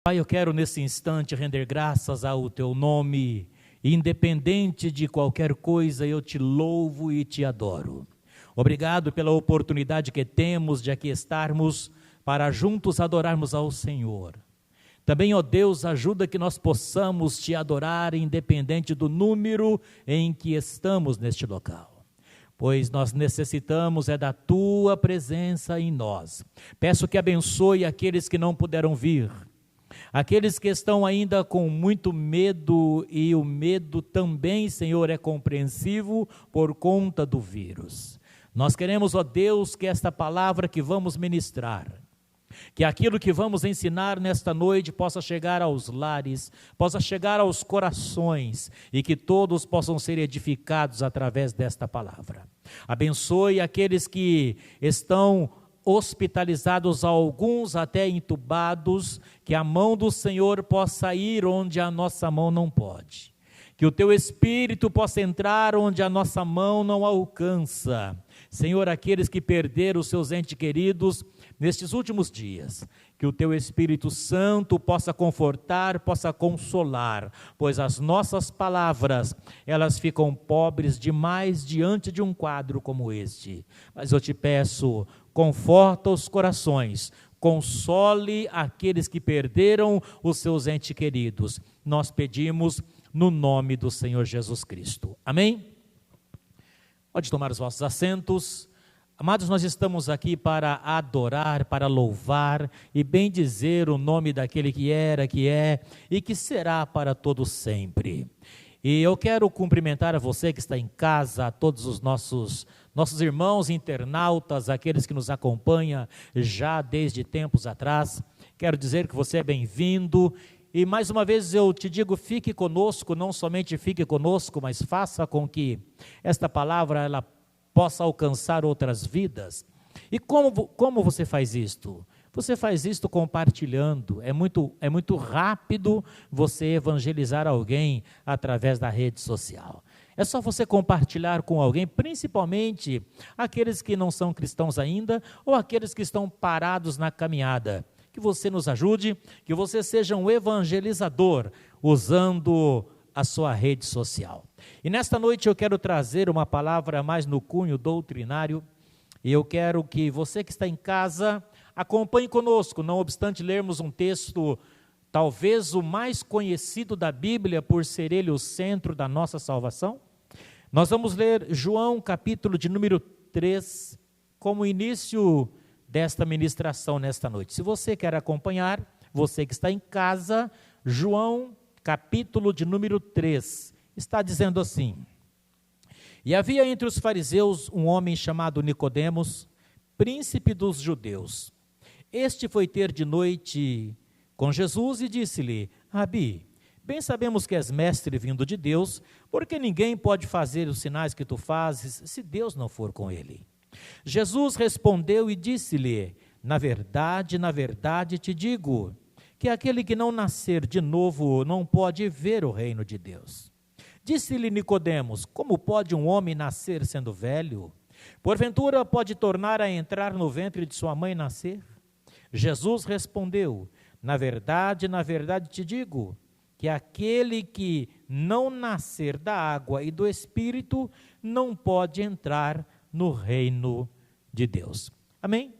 Pai, eu quero nesse instante render graças ao teu nome, independente de qualquer coisa, eu te louvo e te adoro. Obrigado pela oportunidade que temos de aqui estarmos para juntos adorarmos ao Senhor. Também, ó Deus, ajuda que nós possamos te adorar independente do número em que estamos neste local. Pois nós necessitamos da tua presença em nós. Peço que abençoe aqueles que não puderam vir, aqueles que estão ainda com muito medo, e o medo também, Senhor, é compreensivo por conta do vírus. Nós queremos, ó Deus, que esta palavra que vamos ministrar, que aquilo que vamos ensinar nesta noite possa chegar aos lares, possa chegar aos corações, e que todos possam ser edificados através desta palavra. Abençoe aqueles que estão hospitalizados, alguns até entubados, que a mão do Senhor possa ir onde a nossa mão não pode, que o teu Espírito possa entrar onde a nossa mão não alcança. Senhor, aqueles que perderam os seus entes queridos nestes últimos dias, que o teu Espírito Santo possa confortar, possa consolar, pois as nossas palavras, elas ficam pobres demais diante de um quadro como este. Mas eu te peço, conforta os corações, console aqueles que perderam os seus entes queridos. Nós pedimos no nome do Senhor Jesus Cristo. Amém? Pode tomar os vossos assentos. Amados, nós estamos aqui para adorar, para louvar e bendizer o nome daquele que era, que é e que será para todo sempre. E eu quero cumprimentar a você que está em casa, a todos os nossos irmãos internautas, aqueles que nos acompanham já desde tempos atrás. Quero dizer que você é bem-vindo. E mais uma vez eu te digo, fique conosco, não somente fique conosco, mas faça com que esta palavra ela possa alcançar outras vidas. E como você faz isto? Você faz isto compartilhando. É muito rápido você evangelizar alguém através da rede social. É só você compartilhar com alguém, principalmente aqueles que não são cristãos ainda, ou aqueles que estão parados na caminhada. Que você nos ajude, que você seja um evangelizador usando a sua rede social. E nesta noite eu quero trazer uma palavra mais no cunho doutrinário, e eu quero que você que está em casa acompanhe conosco, não obstante lermos um texto, talvez o mais conhecido da Bíblia, por ser ele o centro da nossa salvação. Nós vamos ler João capítulo de número 3, como início desta ministração nesta noite. Se você quer acompanhar, você que está em casa, João capítulo de número 3, está dizendo assim: E havia entre os fariseus um homem chamado Nicodemos, príncipe dos judeus. Este foi ter de noite com Jesus e disse-lhe: Rabi, bem sabemos que és mestre vindo de Deus, porque ninguém pode fazer os sinais que tu fazes, se Deus não for com ele. Jesus respondeu e disse-lhe: na verdade te digo, que aquele que não nascer de novo não pode ver o reino de Deus. Disse-lhe Nicodemos: como pode um homem nascer sendo velho? Porventura pode tornar a entrar no ventre de sua mãe e nascer? Jesus respondeu: na verdade te digo, que aquele que não nascer da água e do Espírito não pode entrar no reino de Deus. Amém?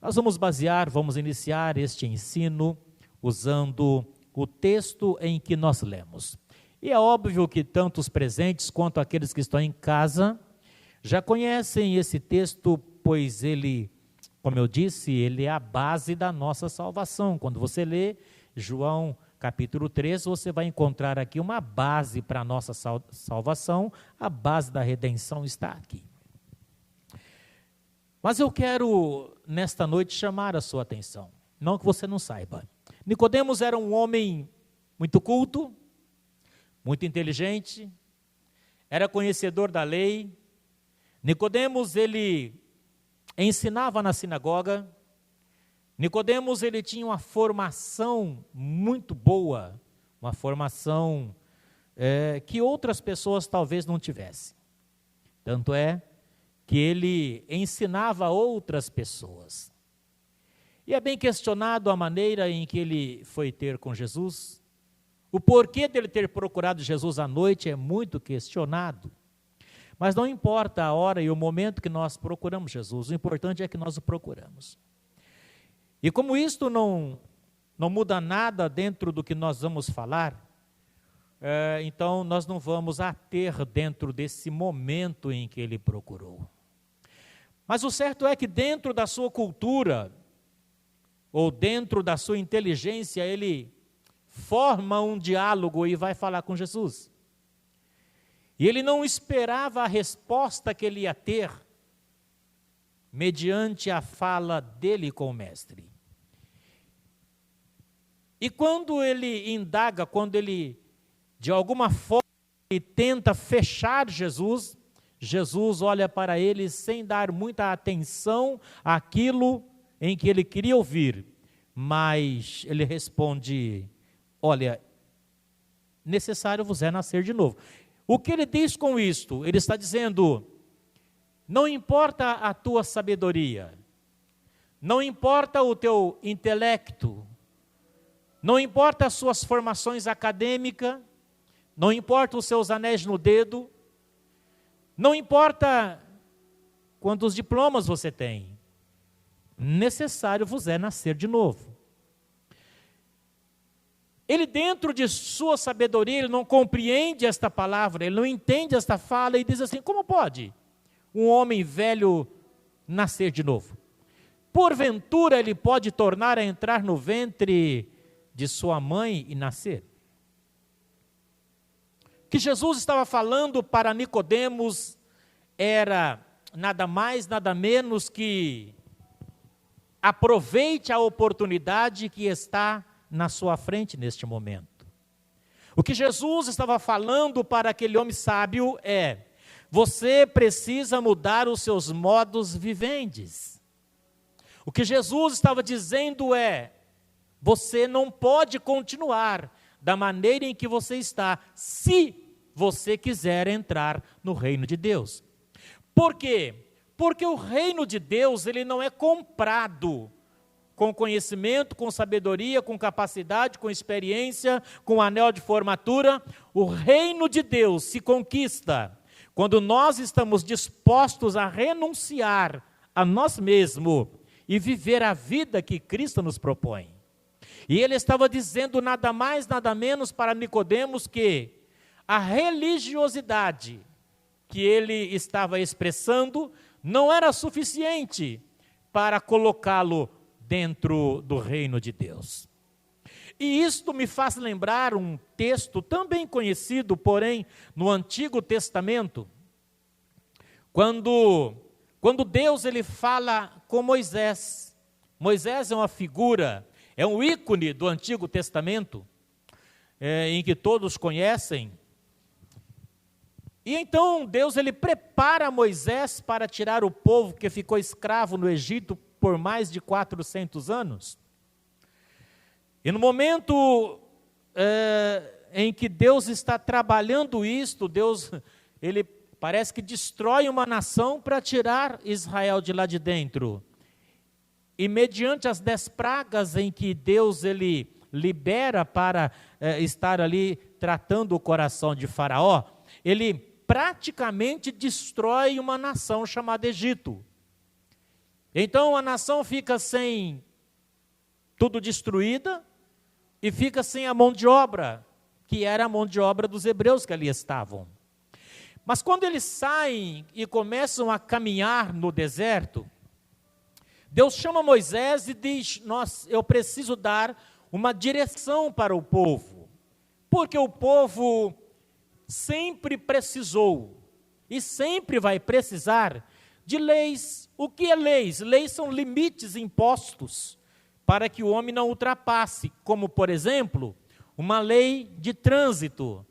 Nós vamos iniciar este ensino usando o texto em que nós lemos. E é óbvio que tanto os presentes quanto aqueles que estão em casa já conhecem esse texto, pois ele, como eu disse, ele é a base da nossa salvação. Quando você lê João capítulo 3, você vai encontrar aqui uma base para a nossa salvação, a base da redenção está aqui. Mas eu quero, nesta noite, chamar a sua atenção, não que você não saiba. Nicodemos era um homem muito culto, muito inteligente, era conhecedor da lei. Nicodemos, ele ensinava na sinagoga. Nicodemos, ele tinha uma formação muito boa, uma formação que outras pessoas talvez não tivessem. Tanto é que ele ensinava outras pessoas. E é bem questionado a maneira em que ele foi ter com Jesus. O porquê dele ter procurado Jesus à noite é muito questionado. Mas não importa a hora e o momento que nós procuramos Jesus, o importante é que nós o procuramos. E como isto não muda nada dentro do que nós vamos falar, então nós não vamos ater dentro desse momento em que ele procurou. Mas o certo é que dentro da sua cultura, ou dentro da sua inteligência, ele forma um diálogo e vai falar com Jesus. E ele não esperava a resposta que ele ia ter mediante a fala dele com o mestre. E quando ele indaga, quando ele, de alguma forma, ele tenta fechar Jesus, Jesus olha para ele sem dar muita atenção àquilo em que ele queria ouvir, mas ele responde: olha, necessário vos é nascer de novo. O que ele diz com isto? Ele está dizendo: não importa a tua sabedoria, não importa o teu intelecto, não importa as suas formações acadêmicas, não importa os seus anéis no dedo, não importa quantos diplomas você tem, necessário vos é nascer de novo. Ele, dentro de sua sabedoria, ele não compreende esta palavra, ele não entende esta fala e diz assim: como pode um homem velho nascer de novo? Porventura ele pode tornar a entrar no ventre de sua mãe e nascer? O que Jesus estava falando para Nicodemos era nada mais, nada menos que: aproveite a oportunidade que está na sua frente neste momento. O que Jesus estava falando para aquele homem sábio é: você precisa mudar os seus modos viventes. O que Jesus estava dizendo é: você não pode continuar da maneira em que você está, se você quiser entrar no reino de Deus. Por quê? Porque o reino de Deus, ele não é comprado com conhecimento, com sabedoria, com capacidade, com experiência, com anel de formatura. O reino de Deus se conquista quando nós estamos dispostos a renunciar a nós mesmos e viver a vida que Cristo nos propõe. E ele estava dizendo nada mais, nada menos para Nicodemos que a religiosidade que ele estava expressando não era suficiente para colocá-lo dentro do reino de Deus. E isto me faz lembrar um texto também conhecido, porém, no Antigo Testamento, quando Deus ele fala com Moisés. Moisés é uma figura, é um ícone do Antigo Testamento, em que todos conhecem. E então Deus ele prepara Moisés para tirar o povo que ficou escravo no Egito por mais de 400 anos. E no momento em que Deus está trabalhando isto, Deus ele parece que destrói uma nação para tirar Israel de lá de dentro. E mediante as 10 pragas em que Deus ele libera para estar ali tratando o coração de Faraó, ele praticamente destrói uma nação chamada Egito. Então a nação fica sem tudo destruída e fica sem a mão de obra, que era a mão de obra dos hebreus que ali estavam. Mas quando eles saem e começam a caminhar no deserto, Deus chama Moisés e diz: eu preciso dar uma direção para o povo, porque o povo sempre precisou e sempre vai precisar de leis. O que é leis? Leis são limites impostos para que o homem não ultrapasse, como, por exemplo, uma lei de trânsito.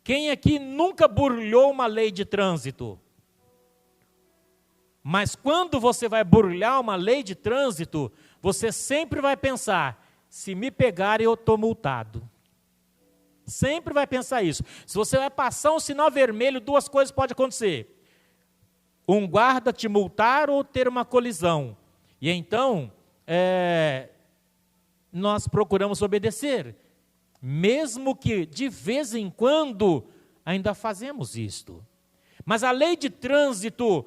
Quem aqui nunca burlou uma lei de trânsito? Mas quando você vai burlar uma lei de trânsito, você sempre vai pensar: se me pegarem eu estou multado. Sempre vai pensar isso. Se você vai passar um sinal vermelho, 2 coisas podem acontecer: um guarda te multar ou ter uma colisão. E então, nós procuramos obedecer, mesmo que de vez em quando ainda fazemos isto. Mas a lei de trânsito,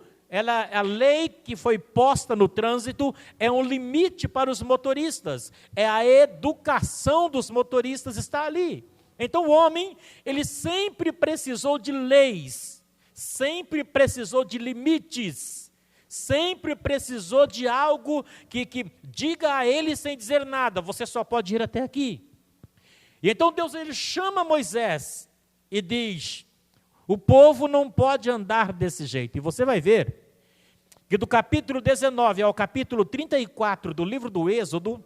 a lei que foi posta no trânsito é um limite para os motoristas, é a educação dos motoristas está ali. Então o homem, ele sempre precisou de leis, sempre precisou de limites, sempre precisou de algo que diga a ele sem dizer nada, você só pode ir até aqui. E então Deus, ele chama Moisés e diz, o povo não pode andar desse jeito. E você vai ver que do capítulo 19 ao capítulo 34 do livro do Êxodo,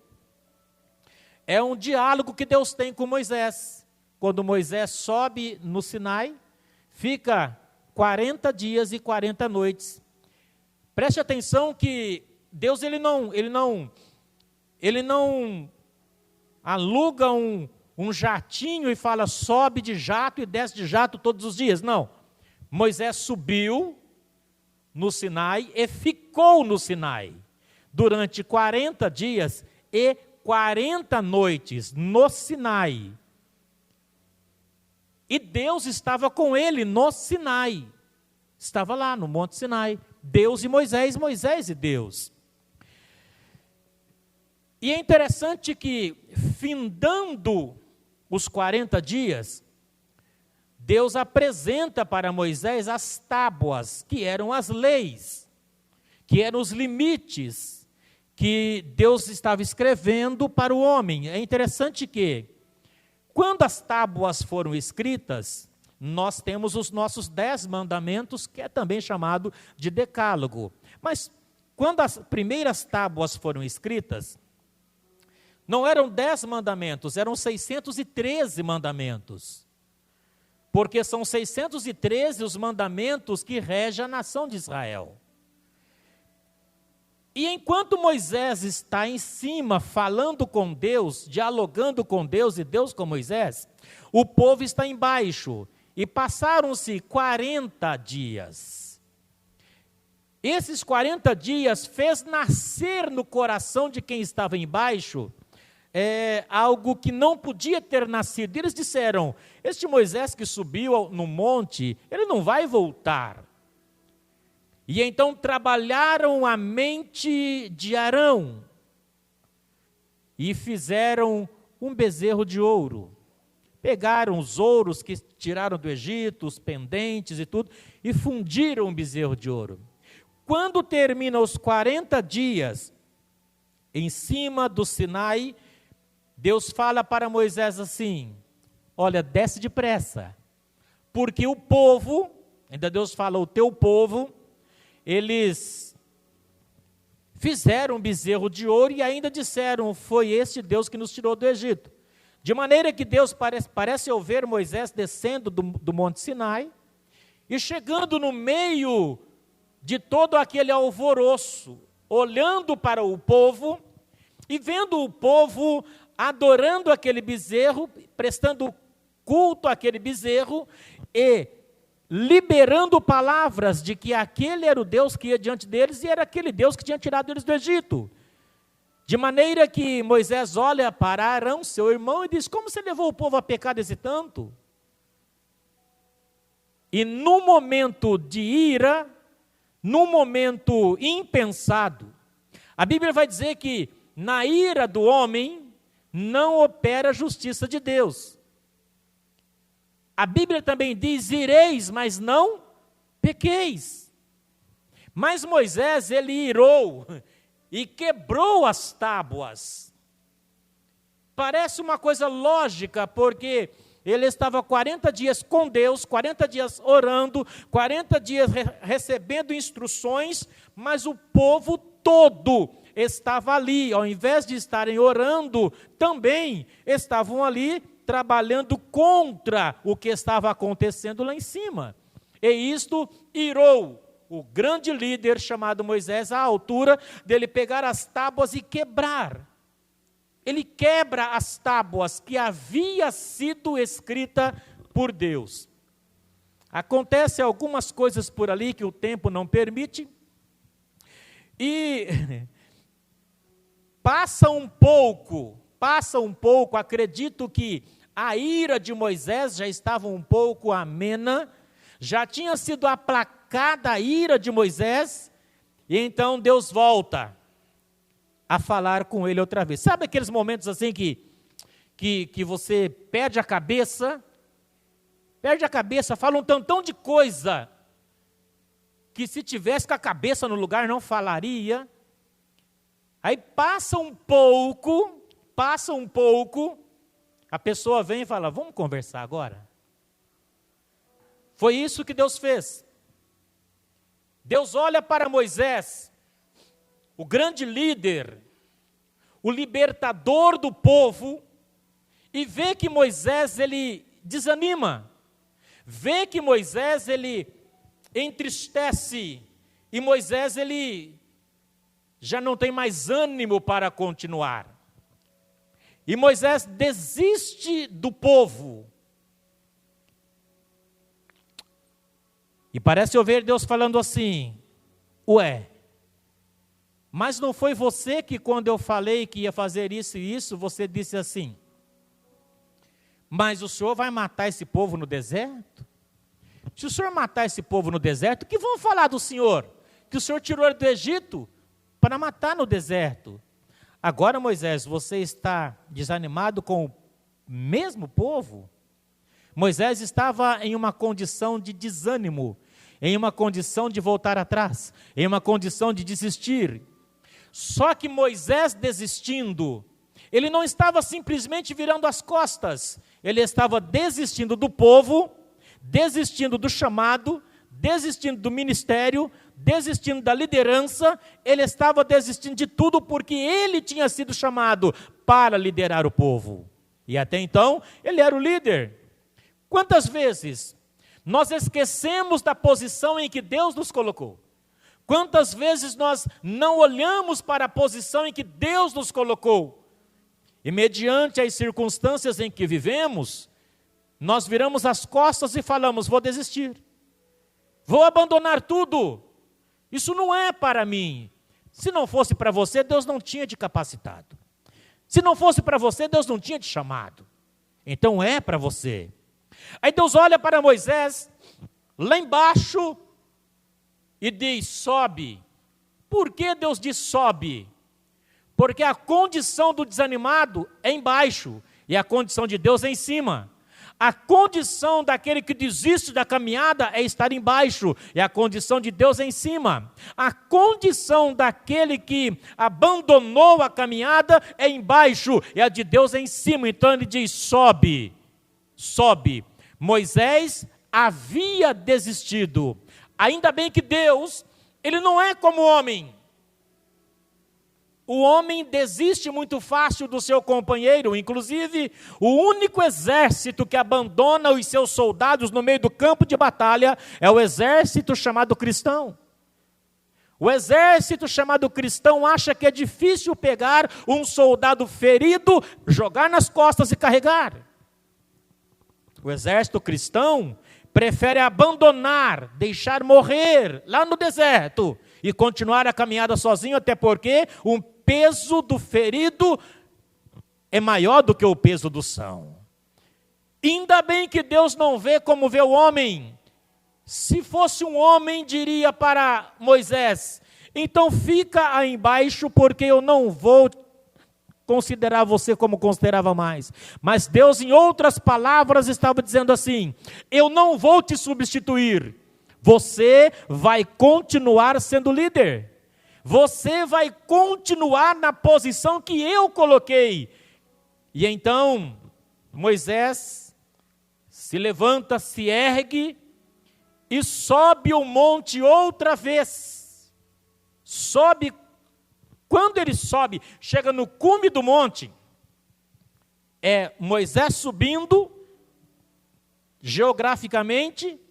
é um diálogo que Deus tem com Moisés. Quando Moisés sobe no Sinai, fica 40 dias e 40 noites. Preste atenção que Deus ele não aluga um jatinho e fala, sobe de jato e desce de jato todos os dias. Não. Moisés subiu no Sinai e ficou no Sinai durante 40 dias e 40 noites no Sinai. E Deus estava com ele no Sinai. Estava lá no Monte Sinai. Deus e Moisés, Moisés e Deus. E é interessante que, findando os 40 dias, Deus apresenta para Moisés as tábuas, que eram as leis, que eram os limites que Deus estava escrevendo para o homem. É interessante que, quando as tábuas foram escritas, nós temos os nossos 10 mandamentos, que é também chamado de decálogo. Mas, quando as primeiras tábuas foram escritas, não eram 10 mandamentos, eram 613 mandamentos. Porque são 613 os mandamentos que regem a nação de Israel. E enquanto Moisés está em cima, falando com Deus, dialogando com Deus e Deus com Moisés, o povo está embaixo. E passaram-se 40 dias. Esses 40 dias fez nascer no coração de quem estava embaixo algo que não podia ter nascido. Eles disseram, este Moisés que subiu no monte, ele não vai voltar. E então trabalharam a mente de Arão e fizeram um bezerro de ouro. Pegaram os ouros que tiraram do Egito, os pendentes e tudo, e fundiram um bezerro de ouro. Quando termina os 40 dias, em cima do Sinai, Deus fala para Moisés assim, olha, desce depressa, porque o povo, ainda Deus fala, o teu povo, eles fizeram um bezerro de ouro e ainda disseram, foi este Deus que nos tirou do Egito. De maneira que Deus parece ouvir Moisés descendo do Monte Sinai e chegando no meio de todo aquele alvoroço, olhando para o povo e vendo o povo adorando aquele bezerro, prestando culto àquele bezerro e liberando palavras de que aquele era o Deus que ia diante deles e era aquele Deus que tinha tirado eles do Egito. De maneira que Moisés olha para Arão, seu irmão, e diz, como você levou o povo a pecar desse tanto? E num momento de ira, num momento impensado, a Bíblia vai dizer que na ira do homem não opera a justiça de Deus. A Bíblia também diz, ireis, mas não pequeis. Mas Moisés, ele irou e quebrou as tábuas. Parece uma coisa lógica, porque ele estava 40 dias com Deus, 40 dias orando, 40 dias recebendo instruções, mas o povo todo estava ali, ao invés de estarem orando, também estavam ali trabalhando contra o que estava acontecendo lá em cima. E isto irou o grande líder chamado Moisés à altura dele pegar as tábuas e quebrar. Ele quebra as tábuas que havia sido escrita por Deus. Acontece algumas coisas por ali que o tempo não permite. E passa um pouco, acredito que a ira de Moisés já estava um pouco amena, já tinha sido aplacada a ira de Moisés, e então Deus volta a falar com ele outra vez. Sabe aqueles momentos assim que você perde a cabeça, fala um tantão de coisa, que se tivesse com a cabeça no lugar não falaria. Aí passa um pouco, a pessoa vem e fala, vamos conversar agora? Foi isso que Deus fez. Deus olha para Moisés, o grande líder, o libertador do povo, e vê que Moisés, ele desanima, vê que Moisés, ele entristece, e Moisés, ele já não tem mais ânimo para continuar. E Moisés desiste do povo. E parece ouvir Deus falando assim, ué, mas não foi você que quando eu falei que ia fazer isso e isso, você disse assim, mas o Senhor vai matar esse povo no deserto? Se o Senhor matar esse povo no deserto, o que vão falar do Senhor? Que o Senhor tirou ele do Egito para matar no deserto. Agora, Moisés, você está desanimado com o mesmo povo? Moisés estava em uma condição de desânimo, em uma condição de voltar atrás, em uma condição de desistir. Só que Moisés desistindo, ele não estava simplesmente virando as costas, ele estava desistindo do povo, desistindo do chamado, desistindo do ministério, desistindo da liderança, ele estava desistindo de tudo porque ele tinha sido chamado para liderar o povo. E até então, ele era o líder. Quantas vezes nós esquecemos da posição em que Deus nos colocou? Quantas vezes nós não olhamos para a posição em que Deus nos colocou? E mediante as circunstâncias em que vivemos, nós viramos as costas e falamos, vou desistir. Vou abandonar tudo. Isso não é para mim. Se não fosse para você, Deus não tinha te capacitado. Se não fosse para você, Deus não tinha te chamado. Então é para você. Aí Deus olha para Moisés, lá embaixo, e diz, sobe. Por que Deus diz sobe? Porque a condição do desanimado é embaixo, e a condição de Deus é em cima. A condição daquele que desiste da caminhada é estar embaixo, e a condição de Deus é em cima. A condição daquele que abandonou a caminhada é embaixo, e a de Deus é em cima. Então ele diz, sobe, sobe. Moisés havia desistido. Ainda bem que Deus, ele não é como o homem. O homem desiste muito fácil do seu companheiro, inclusive o único exército que abandona os seus soldados no meio do campo de batalha é o exército chamado cristão. O exército chamado cristão acha que é difícil pegar um soldado ferido, jogar nas costas e carregar. O exército cristão prefere abandonar, deixar morrer lá no deserto e continuar a caminhada sozinho, até porque o peso do ferido é maior do que o peso do são. Ainda bem que Deus não vê como vê o homem. Se fosse um homem, diria para Moisés, então fica aí embaixo, porque eu não vou considerar você como considerava mais. Mas Deus, em outras palavras, estava dizendo assim, eu não vou te substituir, você vai continuar sendo líder. Você vai continuar na posição que eu coloquei. E então, Moisés se levanta, se ergue e sobe o monte outra vez. Sobe, quando ele sobe, chega no cume do monte, é Moisés subindo, geograficamente,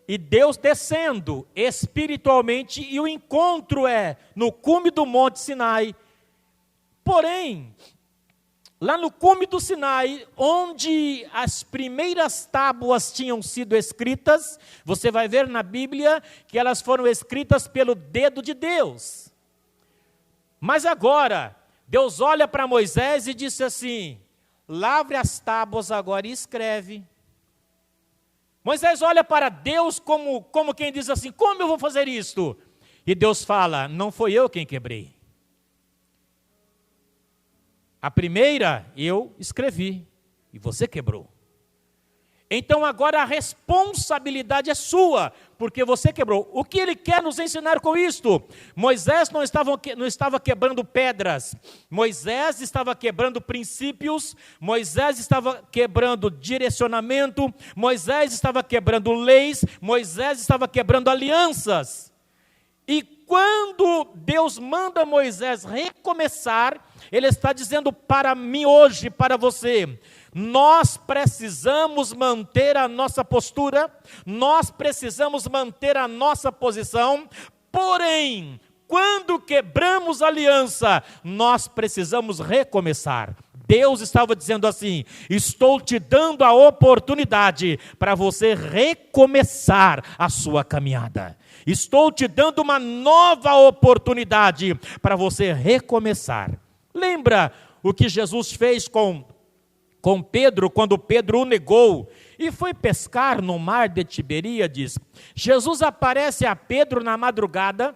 e Deus descendo espiritualmente, e o encontro é no cume do Monte Sinai. Porém, lá no cume do Sinai, onde as primeiras tábuas tinham sido escritas, você vai ver na Bíblia que elas foram escritas pelo dedo de Deus. Mas agora, Deus olha para Moisés e disse assim: lavre as tábuas agora e escreve. Moisés olha para Deus como quem diz assim: como eu vou fazer isto? E Deus fala: não foi eu quem quebrei. A primeira eu escrevi e você quebrou. Então agora a responsabilidade é sua, porque você quebrou. O que ele quer nos ensinar com isto? Moisés não estava quebrando pedras, Moisés estava quebrando princípios, Moisés estava quebrando direcionamento, Moisés estava quebrando leis, Moisés estava quebrando alianças. E quando Deus manda Moisés recomeçar, Ele está dizendo para mim hoje, para você: nós precisamos manter a nossa postura, nós precisamos manter a nossa posição, porém, quando quebramos a aliança, nós precisamos recomeçar. Deus estava dizendo assim: estou te dando a oportunidade para você recomeçar a sua caminhada. Estou te dando uma nova oportunidade para você recomeçar. Lembra o que Jesus fez com Pedro, quando Pedro o negou e foi pescar no mar de Tiberíades? Jesus aparece a Pedro na madrugada,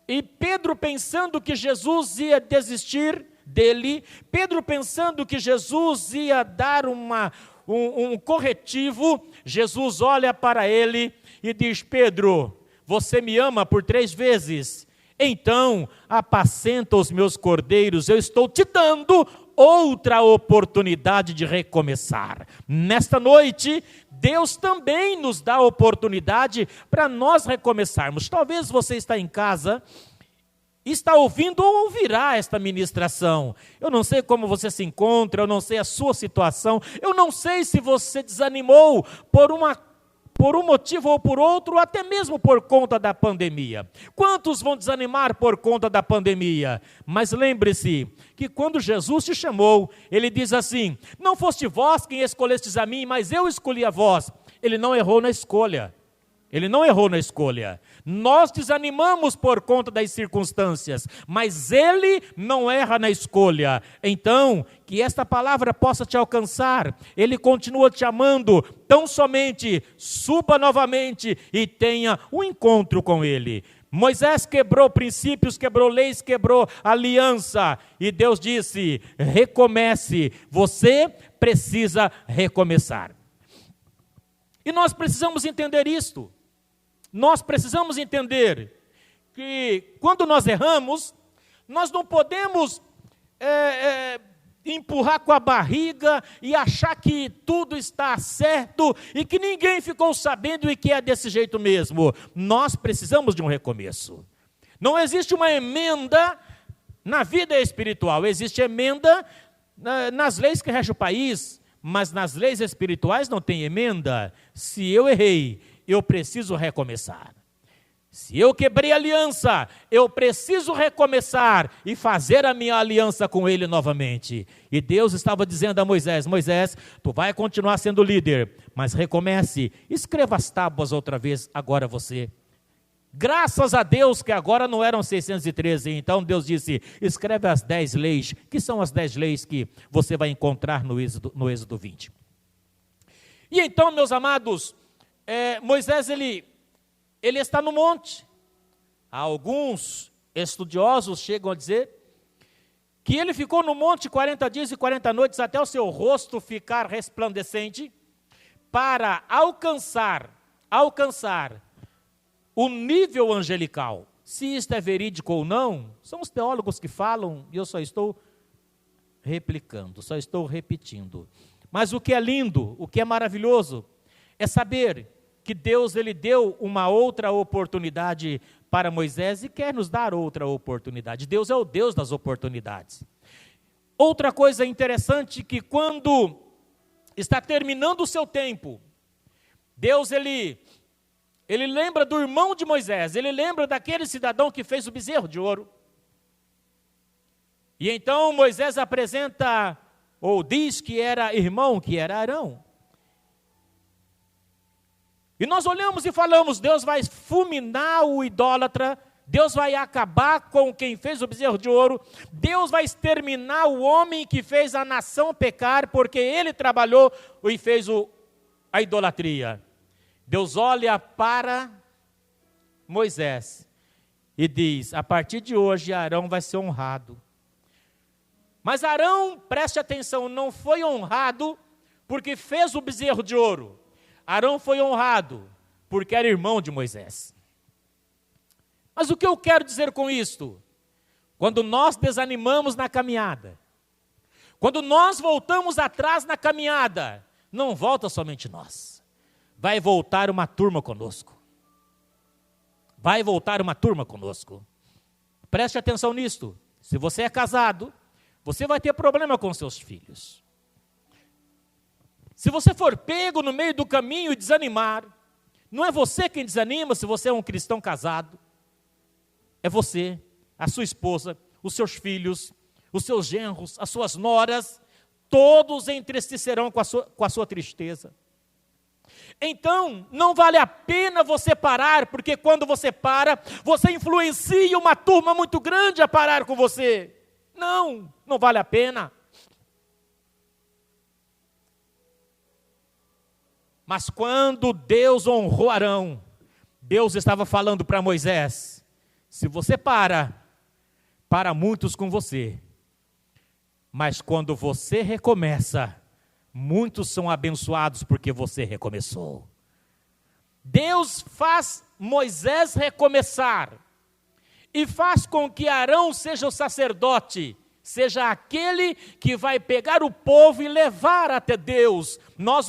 e Pedro, pensando que Jesus ia desistir dele, Pedro pensando que Jesus ia dar um corretivo, Jesus olha para ele e diz: Pedro, você me ama por 3 vezes? Então, apacenta os meus cordeiros, eu estou te dando outra oportunidade de recomeçar. Nesta noite, Deus também nos dá a oportunidade para nós recomeçarmos. Talvez você está em casa, está ouvindo ou ouvirá esta ministração. Eu não sei como você se encontra, eu não sei a sua situação, eu não sei se você desanimou por um motivo ou por outro, até mesmo por conta da pandemia. Quantos vão desanimar por conta da pandemia? Mas lembre-se que quando Jesus te chamou, Ele diz assim: não foste vós quem escolhestes a mim, mas eu escolhi a vós. Ele não errou na escolha. Ele não errou na escolha. Nós desanimamos por conta das circunstâncias, mas Ele não erra na escolha. Então, que esta palavra possa te alcançar. Ele continua te amando. Tão somente suba novamente e tenha um encontro com Ele. Moisés quebrou princípios, quebrou leis, quebrou aliança. E Deus disse: recomece. Você precisa recomeçar. E nós precisamos entender isto. Nós precisamos entender que quando nós erramos, nós não podemos empurrar com a barriga e achar que tudo está certo e que ninguém ficou sabendo e que é desse jeito mesmo. Nós precisamos de um recomeço. Não existe uma emenda na vida espiritual, existe emenda nas leis que regem o país, mas nas leis espirituais não tem emenda. Se eu errei, eu preciso recomeçar. Se eu quebrei a aliança, eu preciso recomeçar e fazer a minha aliança com Ele novamente. E Deus estava dizendo a Moisés: Moisés, tu vai continuar sendo líder, mas recomece, escreva as tábuas outra vez, agora você. Graças a Deus que agora não eram 613, então Deus disse: escreve as 10 leis, que são as 10 leis que você vai encontrar no Êxodo 20. E então, meus amados, Moisés, ele está no monte. Alguns estudiosos chegam a dizer que ele ficou no monte 40 dias e 40 noites até o seu rosto ficar resplandecente, para alcançar o nível angelical. Se isto é verídico ou não, são os teólogos que falam, e eu só estou replicando, só estou repetindo. Mas o que é lindo, o que é maravilhoso, é saber que Deus, Ele deu uma outra oportunidade para Moisés e quer nos dar outra oportunidade. Deus é o Deus das oportunidades. Outra coisa interessante, que quando está terminando o seu tempo, Deus, Ele lembra do irmão de Moisés, Ele lembra daquele cidadão que fez o bezerro de ouro. E então Moisés apresenta, ou diz que era irmão, que era Arão. E nós olhamos e falamos: Deus vai fulminar o idólatra, Deus vai acabar com quem fez o bezerro de ouro, Deus vai exterminar o homem que fez a nação pecar, porque ele trabalhou e fez a idolatria. Deus olha para Moisés e diz: a partir de hoje Arão vai ser honrado. Mas Arão, preste atenção, não foi honrado porque fez o bezerro de ouro. Arão foi honrado porque era irmão de Moisés. Mas o que eu quero dizer com isto? Quando nós desanimamos na caminhada, quando nós voltamos atrás na caminhada, não volta somente nós. Vai voltar uma turma conosco. Vai voltar uma turma conosco. Preste atenção nisto. Se você é casado, você vai ter problema com seus filhos. Se você for pego no meio do caminho e desanimar, não é você quem desanima se você é um cristão casado. É você, a sua esposa, os seus filhos, os seus genros, as suas noras, todos entristecerão com a sua tristeza. Então, não vale a pena você parar, porque quando você para, você influencia uma turma muito grande a parar com você. Não vale a pena. Mas quando Deus honrou Arão, Deus estava falando para Moisés: se você para muitos com você. Mas quando você recomeça, muitos são abençoados porque você recomeçou. Deus faz Moisés recomeçar e faz com que Arão seja o sacerdote, seja aquele que vai pegar o povo e levar até Deus. Nós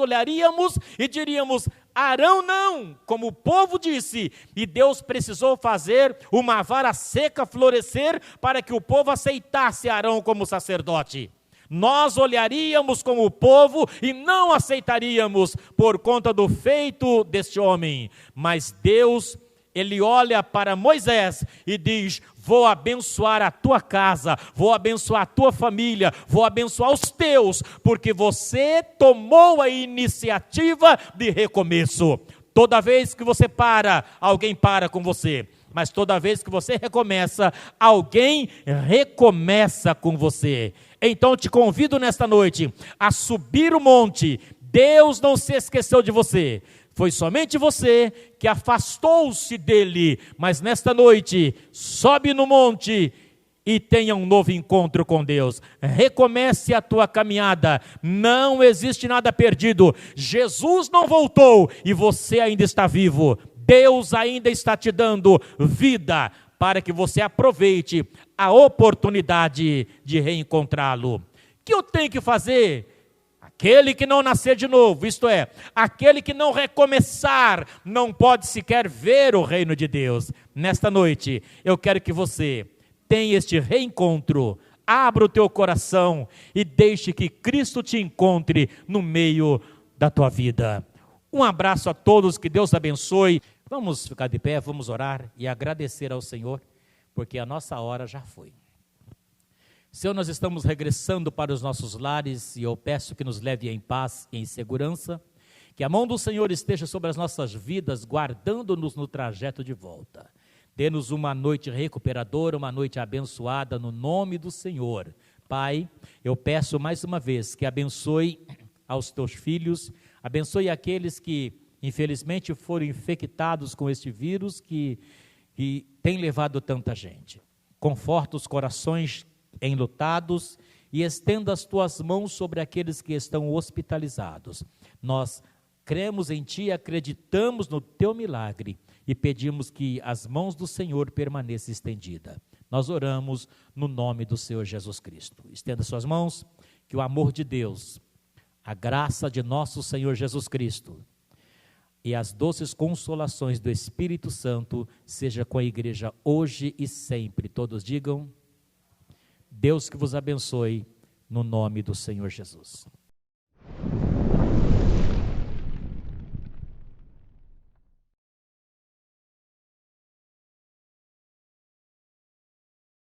olharíamos e diríamos: Arão não, como o povo disse, e Deus precisou fazer uma vara seca florescer para que o povo aceitasse Arão como sacerdote. Nós olharíamos como o povo e não aceitaríamos por conta do feito deste homem. Mas Deus, Ele olha para Moisés e diz: vou abençoar a tua casa, vou abençoar a tua família, vou abençoar os teus, porque você tomou a iniciativa de recomeço. Toda vez que você para, alguém para com você. Mas toda vez que você recomeça, alguém recomeça com você. Então te convido nesta noite a subir o monte. Deus não se esqueceu de você. Foi somente você que afastou-se dele. Mas nesta noite, sobe no monte e tenha um novo encontro com Deus. Recomece a tua caminhada. Não existe nada perdido. Jesus não voltou e você ainda está vivo. Deus ainda está te dando vida para que você aproveite a oportunidade de reencontrá-lo. O que eu tenho que fazer? Aquele que não nascer de novo, isto é, aquele que não recomeçar, não pode sequer ver o reino de Deus. Nesta noite, eu quero que você tenha este reencontro. Abra o teu coração e deixe que Cristo te encontre no meio da tua vida. Um abraço a todos, que Deus abençoe. Vamos ficar de pé, vamos orar e agradecer ao Senhor, porque a nossa hora já foi. Senhor, nós estamos regressando para os nossos lares e eu peço que nos leve em paz e em segurança, que a mão do Senhor esteja sobre as nossas vidas, guardando-nos no trajeto de volta. Dê-nos uma noite recuperadora, uma noite abençoada no nome do Senhor. Pai, eu peço mais uma vez que abençoe aos teus filhos, abençoe aqueles que infelizmente foram infectados com este vírus que tem levado tanta gente. Conforta os corações enlutados e estenda as tuas mãos sobre aqueles que estão hospitalizados. Nós cremos em ti, acreditamos no teu milagre e pedimos que as mãos do Senhor permaneçam estendidas. Nós oramos no nome do Senhor Jesus Cristo. Estenda suas mãos, que o amor de Deus, a graça de nosso Senhor Jesus Cristo e as doces consolações do Espírito Santo seja com a igreja hoje e sempre. Todos digam: Deus que vos abençoe, no nome do Senhor Jesus.